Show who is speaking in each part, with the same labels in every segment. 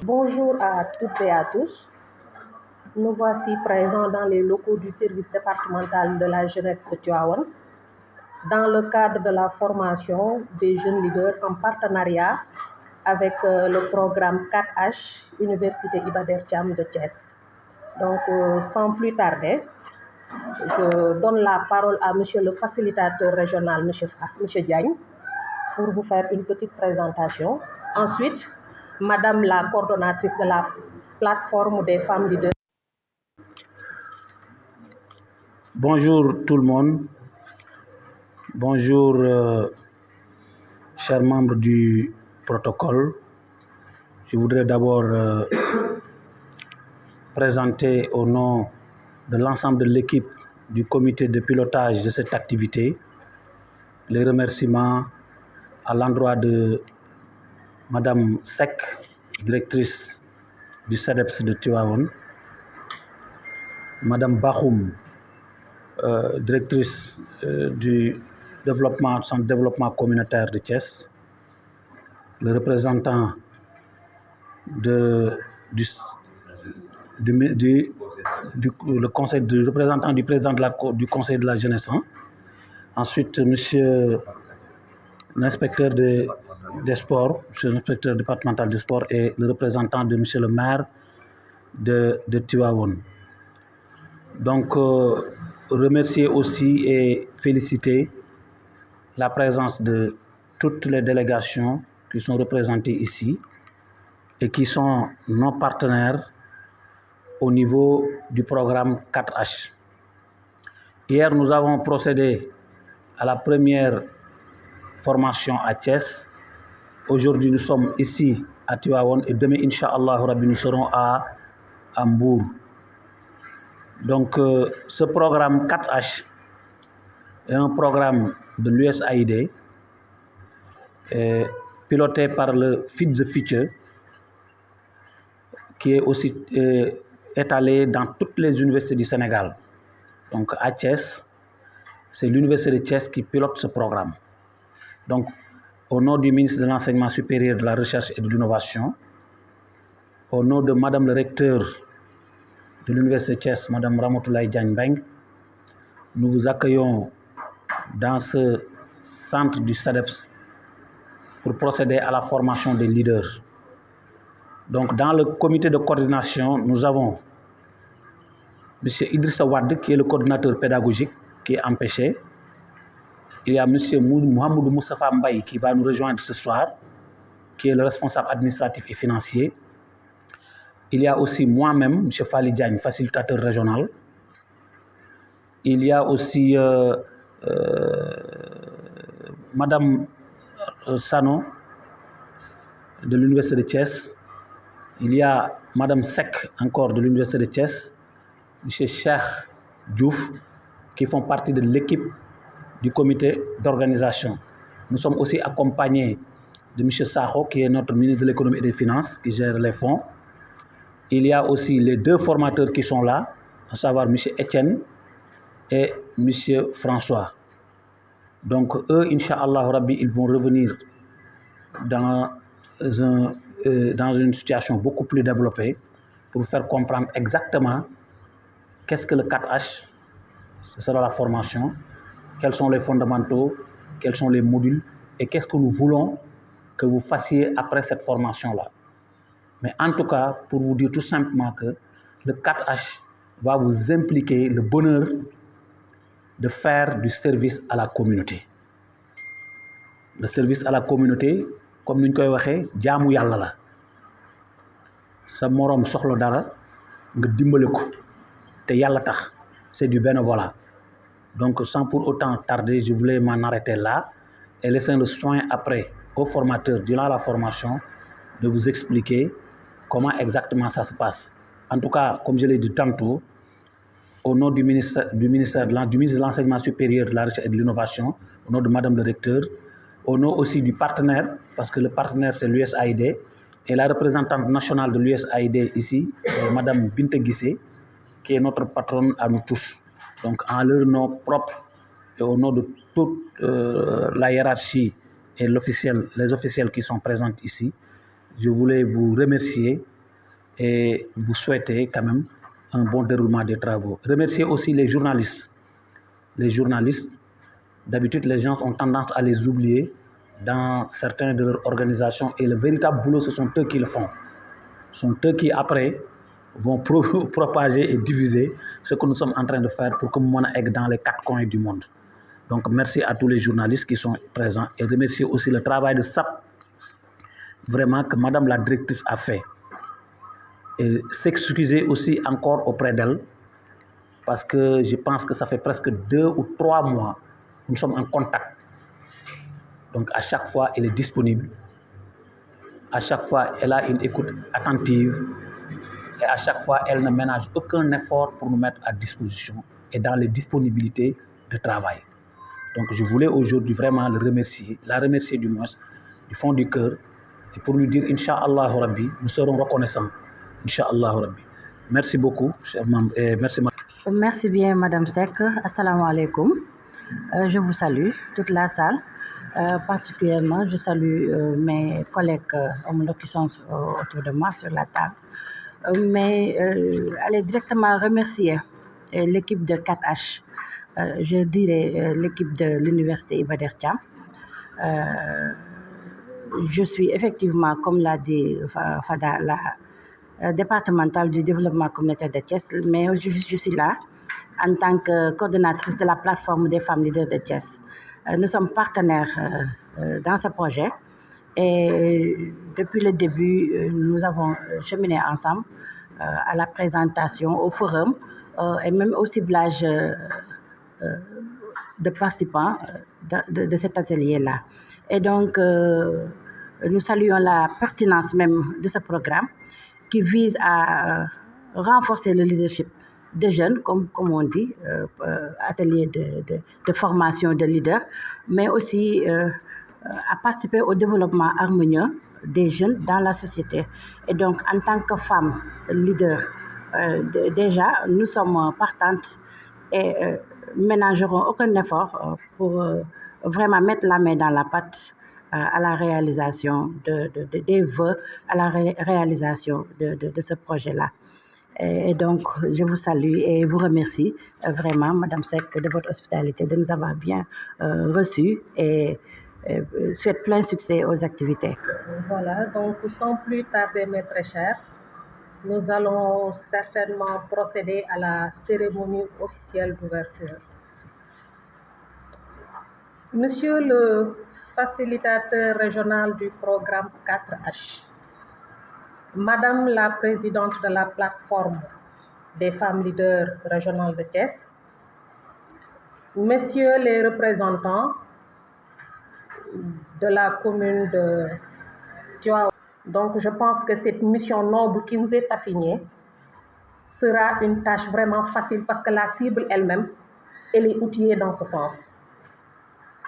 Speaker 1: Bonjour à toutes et à tous. Nous voici présents dans les locaux du service départemental de la jeunesse de Tivaouane dans le cadre de la formation des jeunes leaders en partenariat avec le programme 4H Université Iba Der Thiam de Thiès. Donc, sans plus tarder, je donne la parole à monsieur le facilitateur régional, monsieur Diagne, pour vous faire une petite présentation. Ensuite, madame la coordonnatrice de la plateforme des femmes leaders.
Speaker 2: Bonjour tout le monde. Bonjour, chers membres du protocole. Je voudrais d'abord présenter au nom de l'ensemble de l'équipe du comité de pilotage de cette activité les remerciements à l'endroit de Madame Seck, directrice du CEDEPS de Tivaouane, Madame Bakhoum, directrice du centre de développement communautaire de Thiès, le représentant représentant du président du conseil de la jeunesse, ensuite monsieur l'inspecteur des sports, monsieur l'inspecteur départemental des sports et le représentant de monsieur le maire de Tivaouane. Donc, remercier aussi et féliciter la présence de toutes les délégations qui sont représentées ici et qui sont nos partenaires au niveau du programme 4H. Hier, nous avons procédé à la première formation à Thiès. Aujourd'hui, nous sommes ici à Tivaouane et demain, Inch'Allah, nous serons à Mbour. Donc, ce programme 4H est un programme de l'USAID piloté par le Feed the Future, qui est aussi étalé dans toutes les universités du Sénégal. Donc, à Thiès, c'est l'université de Thiès qui pilote ce programme. Donc, au nom du ministre de l'Enseignement supérieur, de la Recherche et de l'Innovation, au nom de Madame le recteur de l'Université de Thiès, Madame Ramatoulaye Diagne, nous vous accueillons dans ce centre du CEDEPS pour procéder à la formation des leaders. Donc, dans le comité de coordination, nous avons M. Idrissa Wade, qui est le coordinateur pédagogique, qui est empêché. Il y a M. Mohamedou Moustapha Mbaye, qui va nous rejoindre ce soir, qui est le responsable administratif et financier. Il y a aussi moi-même, M. Fali Diagne, facilitateur régional. Il y a aussi Madame Sano, de l'Université de Thiès. Il y a Madame Seck, encore de l'Université de Thiès. M. Cheikh Diouf, qui font partie de l'équipe du comité d'organisation. Nous sommes aussi accompagnés de M. Sakho, qui est notre ministre de l'économie et des finances, qui gère les fonds. Il y a aussi les deux formateurs qui sont là, à savoir M. Etienne et M. François. Donc eux, Inch'Allah Rabbi, ils vont revenir dans une situation beaucoup plus développée pour faire comprendre exactement qu'est-ce que le 4H Ce sera la formation. Quels sont les fondamentaux, quels sont les modules et qu'est-ce que nous voulons que vous fassiez après cette formation-là. Mais en tout cas, pour vous dire tout simplement que le 4H va vous impliquer le bonheur de faire du service à la communauté. Le service à la communauté, comme nous l'avons dit, jaamu yàlla la sa morom soxla dara nga dimbale ko te yàlla tax, c'est du bénévolat. Donc sans pour autant tarder, je voulais m'en arrêter là et laisser le soin après aux formateurs durant la formation de vous expliquer comment exactement ça se passe. En tout cas, comme je l'ai dit tantôt, au nom du ministre de l'Enseignement supérieur, de la Recherche et de l'Innovation, au nom de Madame le recteur, au nom aussi du partenaire, parce que le partenaire c'est l'USAID, et la représentante nationale de l'USAID ici, c'est Madame Binte Guissé, qui est notre patronne à nous tous. Donc en leur nom propre et au nom de toute la hiérarchie et les officiels qui sont présents ici, je voulais vous remercier et vous souhaiter quand même un bon déroulement des travaux. Remercier aussi les journalistes. Les journalistes, d'habitude les gens ont tendance à les oublier dans certaines de leurs organisations et le véritable boulot, ce sont eux qui le font. Ce sont eux qui après vont propager et diffuser ce que nous sommes en train de faire pour que nous soyons dans les 4 coins du monde. Donc merci à tous les journalistes qui sont présents et remercier aussi le travail de SAP, vraiment que Madame la directrice a fait. Et s'excuser aussi encore auprès d'elle, parce que je pense que ça fait presque 2 ou 3 mois que nous sommes en contact. Donc à chaque fois, elle est disponible. À chaque fois, elle a une écoute attentive. Et à chaque fois, elle ne ménage aucun effort pour nous mettre à disposition et dans les disponibilités de travail. Donc je voulais aujourd'hui vraiment le remercier, la remercier du moins, du fond du cœur, et pour lui dire, Inch'Allah Rabbi, nous serons reconnaissants. Inch'Allah Rabbi. Merci beaucoup, cher membre, et merci.
Speaker 3: Merci bien, Madame Seck. Assalamu alaikum. Je vous salue, toute la salle. Particulièrement, je salue mes collègues qui sont autour de moi sur la table. Mais allez directement remercier l'équipe de 4H. Je dirais l'équipe de l'université Iba Der Thiam. Je suis effectivement, comme l'a dit Fada, la départementale du développement communautaire de Thiès, mais je suis là en tant que coordonnatrice de la plateforme des femmes leaders de Thiès. Nous sommes partenaires dans ce projet et depuis le début, nous avons cheminé ensemble à la présentation, au forum et même au ciblage de participants de cet atelier-là. Et donc, nous saluons la pertinence même de ce programme qui vise à renforcer le leadership des jeunes, comme on dit, atelier de formation de leaders, mais aussi à participer au développement harmonieux des jeunes dans la société. Et donc, en tant que femmes leaders, déjà, nous sommes partantes et ménagerons aucun effort pour vraiment mettre la main dans la pâte à la réalisation des vœux, à la réalisation de ce projet-là. Et donc, je vous salue et vous remercie vraiment, Madame Seck, de votre hospitalité, de nous avoir bien reçus et souhaite plein succès aux activités.
Speaker 1: Voilà, donc sans plus tarder, mes très chers, nous allons certainement procéder à la cérémonie officielle d'ouverture. Monsieur le facilitateur régional du programme 4H, Madame la présidente de la plateforme des femmes leaders régionales de Thiès, Messieurs les représentants de la commune de Tivaouane. Donc je pense que cette mission noble qui vous est assignée sera une tâche vraiment facile parce que la cible elle-même, elle est outillée dans ce sens.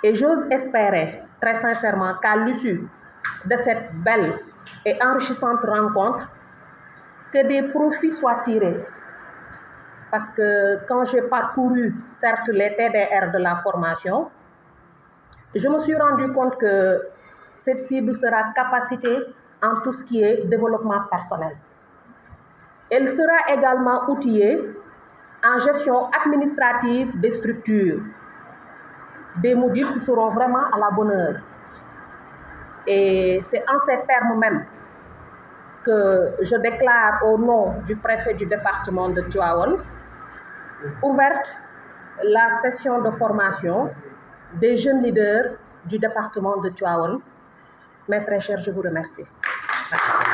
Speaker 1: Et j'ose espérer très sincèrement qu'à l'issue de cette belle et enrichissante rencontre, que des profits soient tirés. Parce que quand j'ai parcouru, certes, les TDR de la formation, je me suis rendu compte que cette cible sera capacitée en tout ce qui est développement personnel. Elle sera également outillée en gestion administrative des structures, des modules qui seront vraiment à la bonne heure. Et c'est en ces termes même que je déclare au nom du préfet du département de Tivaouane ouverte la session de formation des jeunes leaders du département de Tivaouane. Mes très chers, je vous remercie. Merci.